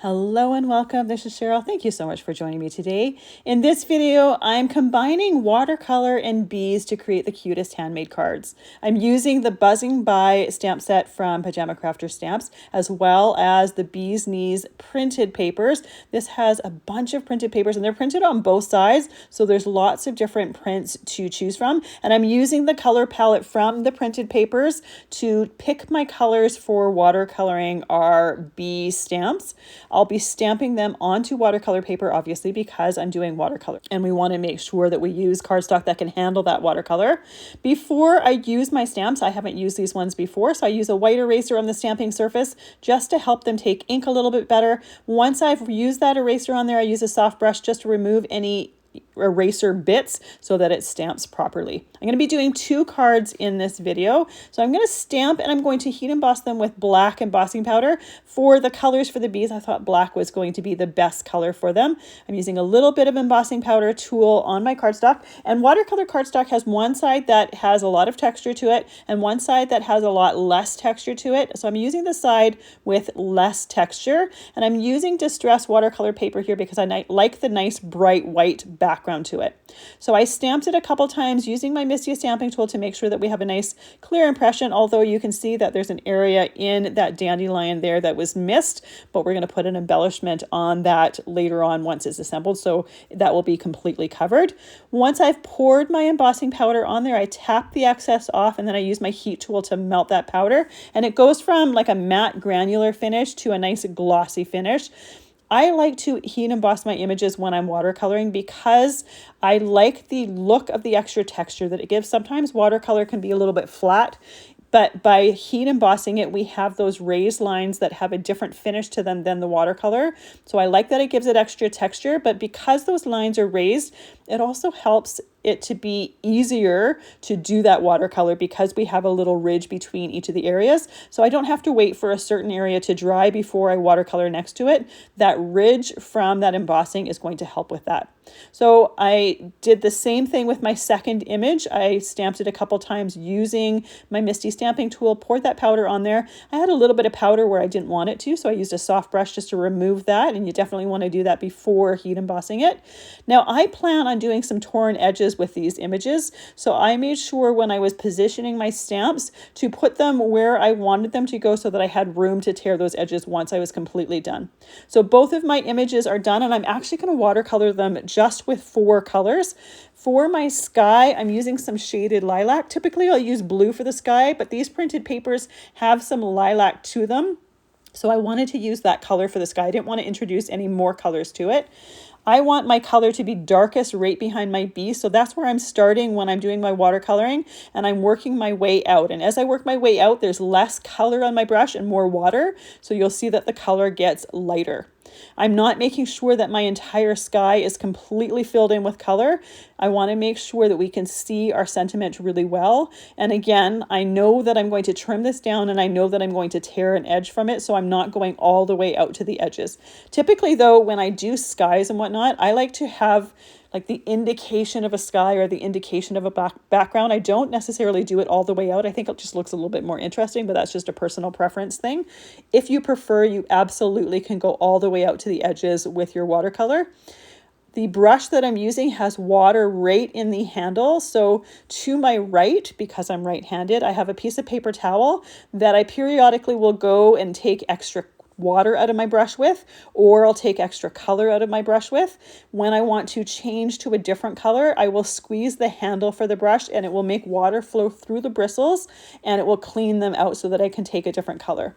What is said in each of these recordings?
Hello and welcome. This is Cheryl. Thank you so much for joining me today. In this video, I'm combining watercolor and bees to create the cutest handmade cards. I'm using the Buzzin By stamp set from Pajama Crafter Stamps, as well as the Bee's Knees printed papers. This has a bunch of printed papers and they're printed on both sides, so there's lots of different prints to choose from. And I'm using the color palette from the printed papers to pick my colors for watercoloring our bee stamps. I'll be stamping them onto watercolor paper, obviously, because I'm doing watercolor. And we want to make sure that we use cardstock that can handle that watercolor. Before I use my stamps, I haven't used these ones before, so I use a white eraser on the stamping surface just to help them take ink a little bit better. Once I've used that eraser on there, I use a soft brush just to remove any eraser bits so that it stamps properly. I'm going to be doing 2 cards in this video. So I'm going to stamp and I'm going to heat emboss them with black embossing powder. For the colors for the bees, I thought black was going to be the best color for them. I'm using a little bit of embossing powder tool on my cardstock, and watercolor cardstock has one side that has a lot of texture to it and one side that has a lot less texture to it. So I'm using the side with less texture, and I'm using distress watercolor paper here because I like the nice bright white background to it. So I stamped it a couple times using my Misti stamping tool to make sure that we have a nice clear impression, although you can see that there's an area in that dandelion there that was missed, but we're going to put an embellishment on that later on once it's assembled, so that will be completely covered. Once I've poured my embossing powder on there, I tap the excess off and then I use my heat tool to melt that powder, and it goes from like a matte granular finish to a nice glossy finish. I like to heat emboss my images when I'm watercoloring because I like the look of the extra texture that it gives. Sometimes watercolor can be a little bit flat, but by heat embossing it, we have those raised lines that have a different finish to them than the watercolor. So I like that it gives it extra texture, but because those lines are raised, it also helps it to be easier to do that watercolor because we have a little ridge between each of the areas. So I don't have to wait for a certain area to dry before I watercolor next to it. That ridge from that embossing is going to help with that. So I did the same thing with my second image. I stamped it a couple times using my Misti stamping tool, poured that powder on there. I had a little bit of powder where I didn't want it to, so I used a soft brush just to remove that, and you definitely want to do that before heat embossing it. Now I plan on doing some torn edges with these images, so I made sure when I was positioning my stamps to put them where I wanted them to go so that I had room to tear those edges once I was completely done. So both of my images are done, and I'm actually going to watercolor them just with 4 colors. For my sky, I'm using some shaded lilac. Typically I'll use blue for the sky, but these printed papers have some lilac to them, so I wanted to use that color for the sky. I didn't want to introduce any more colors to it. I want my color to be darkest right behind my bee, so that's where I'm starting when I'm doing my watercoloring, and I'm working my way out. And as I work my way out, there's less color on my brush and more water, so you'll see that the color gets lighter. I'm not making sure that my entire sky is completely filled in with color. I want to make sure that we can see our sentiment really well. And again, I know that I'm going to trim this down and I know that I'm going to tear an edge from it, so I'm not going all the way out to the edges. Typically though, when I do skies and whatnot, I like to have like the indication of a sky or the indication of a background. I don't necessarily do it all the way out. I think it just looks a little bit more interesting, but that's just a personal preference thing. If you prefer, you absolutely can go all the way out to the edges with your watercolor. The brush that I'm using has water right in the handle. So to my right, because I'm right-handed, I have a piece of paper towel that I periodically will go and take extra water out of my brush with, or I'll take extra color out of my brush with. When I want to change to a different color, I will squeeze the handle for the brush and it will make water flow through the bristles and it will clean them out so that I can take a different color.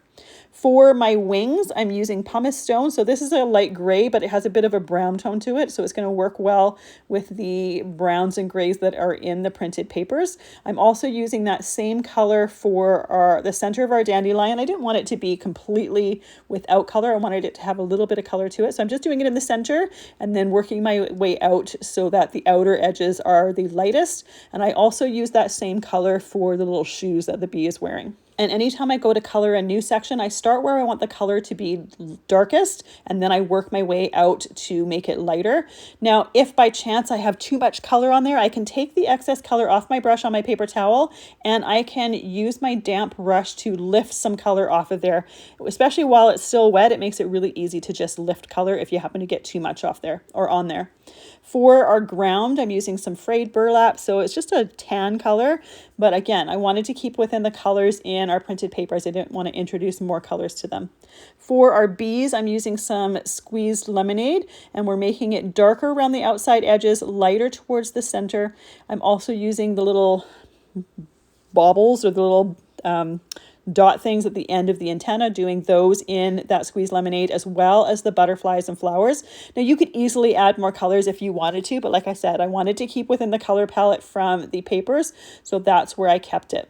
For my wings, I'm using pumice stone. So this is a light gray, but it has a bit of a brown tone to it. So it's going to work well with the browns and grays that are in the printed papers. I'm also using that same color for the center of our dandelion. I didn't want it to be completely without color. I wanted it to have a little bit of color to it. So I'm just doing it in the center and then working my way out so that the outer edges are the lightest. And I also use that same color for the little shoes that the bee is wearing. And anytime I go to color a new section, I start where I want the color to be darkest, and then I work my way out to make it lighter. Now, if by chance I have too much color on there, I can take the excess color off my brush on my paper towel, and I can use my damp brush to lift some color off of there. Especially while it's still wet, it makes it really easy to just lift color if you happen to get too much off there or on there. For our ground, I'm using some Frayed burlap, so it's just a tan color. But again, I wanted to keep within the colors in our printed papers. I didn't want to introduce more colors to them. For our bees, I'm using some squeezed lemonade, and we're making it darker around the outside edges, lighter towards the center. I'm also using the little baubles, or the little dot things at the end of the antenna, doing those in that squeezed lemonade, as well as the butterflies and flowers. Now, you could easily add more colors if you wanted to, but like I said, I wanted to keep within the color palette from the papers, so that's where I kept it.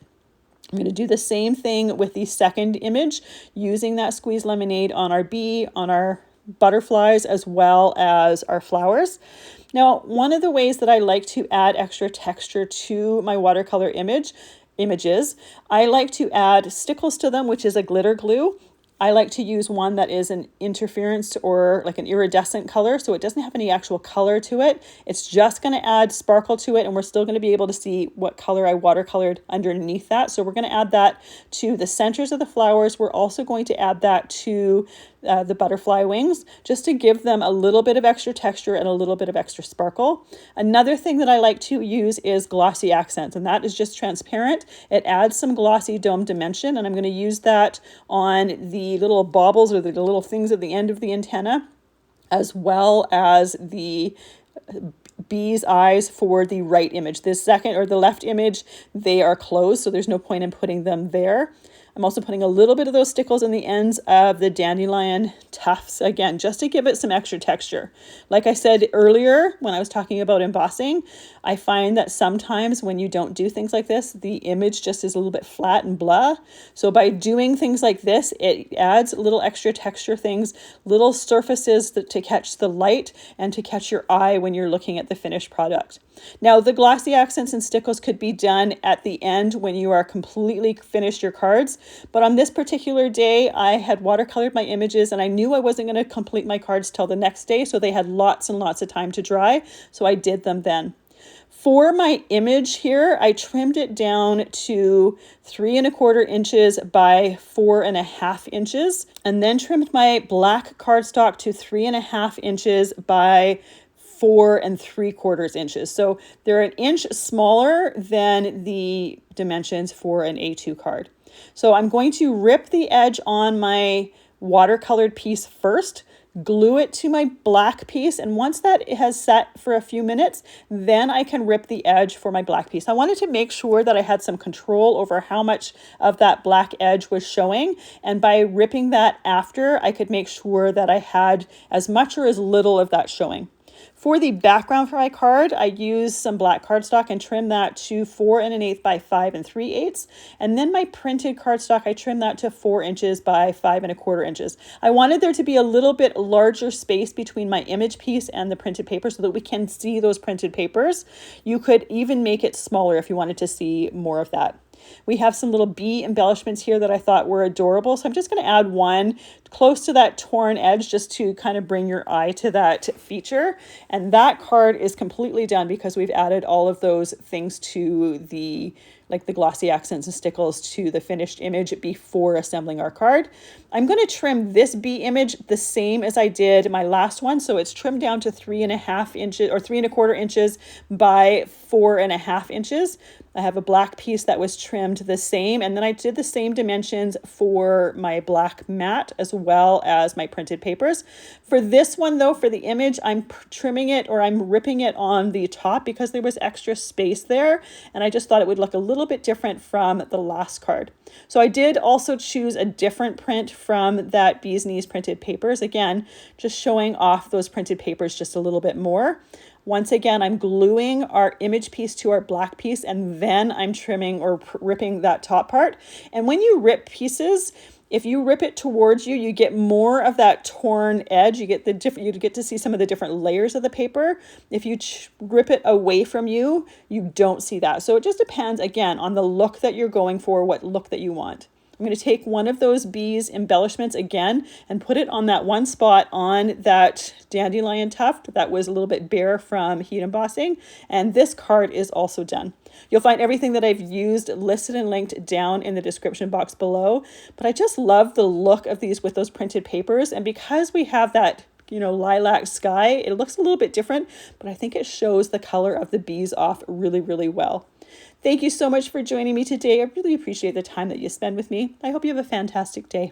I'm going to do the same thing with the second image, using that squeezed lemonade on our bee, on our butterflies, as well as our flowers. Now, one of the ways that I like to add extra texture to my watercolor images, I like to add stickles to them, which is a glitter glue. I like to use one that is an interference or like an iridescent color, so it doesn't have any actual color to it. It's just going to add sparkle to it, and we're still going to be able to see what color I watercolored underneath that. So we're going to add that to the centers of the flowers. We're also going to add that to the butterfly wings, just to give them a little bit of extra texture and a little bit of extra sparkle. Another thing that I like to use is glossy accents, and that is just transparent. It adds some glossy dome dimension, and I'm going to use that on the little baubles, or the little things at the end of the antenna, as well as the bee's eyes for the right image. This second, or the left image, they are closed, so there's no point in putting them there. I'm also putting a little bit of those stickles on the ends of the dandelion tufts, again, just to give it some extra texture. Like I said earlier, when I was talking about embossing, I find that sometimes when you don't do things like this, the image just is a little bit flat and blah. So by doing things like this, it adds little extra texture things, little surfaces to catch the light and to catch your eye when you're looking at the finished product. Now, the glossy accents and stickles could be done at the end when you are completely finished your cards. But on this particular day, I had watercolored my images, and I knew I wasn't going to complete my cards till the next day, so they had lots and lots of time to dry, so I did them then. For my image here, I trimmed it down to 3¼ inches by 4½ inches, and then trimmed my black cardstock to 3½ inches by 4¾ inches. So they're an inch smaller than the dimensions for an A2 card. So I'm going to rip the edge on my watercolored piece first, glue it to my black piece, and once that has set for a few minutes, then I can rip the edge for my black piece. I wanted to make sure that I had some control over how much of that black edge was showing, and by ripping that after, I could make sure that I had as much or as little of that showing. For the background for my card, I used some black cardstock and trimmed that to 4⅛ by 5�3�8. And then my printed cardstock, I trimmed that to 4 inches by 5¼ inches. I wanted there to be a little bit larger space between my image piece and the printed paper so that we can see those printed papers. You could even make it smaller if you wanted to see more of that. We have some little bee embellishments here that I thought were adorable. So I'm just going to add one close to that torn edge just to kind of bring your eye to that feature. And that card is completely done because we've added all of those things to the glossy accents and stickles to the finished image before assembling our card. I'm going to trim this bee image the same as I did my last one. So it's trimmed down to 3½ inches or 3¼ inches by 4½ inches. I have a black piece that was trimmed the same, and then I did the same dimensions for my black mat as well as my printed papers. For this one though, for the image, I'm trimming it, or I'm ripping it on the top because there was extra space there, and I just thought it would look a little bit different from the last card. So I did also choose a different print from that Bee's Knees printed papers. Again, just showing off those printed papers just a little bit more. Once again, I'm gluing our image piece to our black piece, and then I'm trimming or ripping that top part. And when you rip pieces, if you rip it towards you, you get more of that torn edge. You get you get to see some of the different layers of the paper. If you rip it away from you, you don't see that. So it just depends, again, on the look that you're going for, what look that you want. I'm going to take one of those bees embellishments again and put it on that one spot on that dandelion tuft that was a little bit bare from heat embossing. And this card is also done. You'll find everything that I've used listed and linked down in the description box below. But I just love the look of these with those printed papers. And because we have that, you know, lilac sky, it looks a little bit different, but I think it shows the color of the bees off really, really well. Thank you so much for joining me today. I really appreciate the time that you spend with me. I hope you have a fantastic day.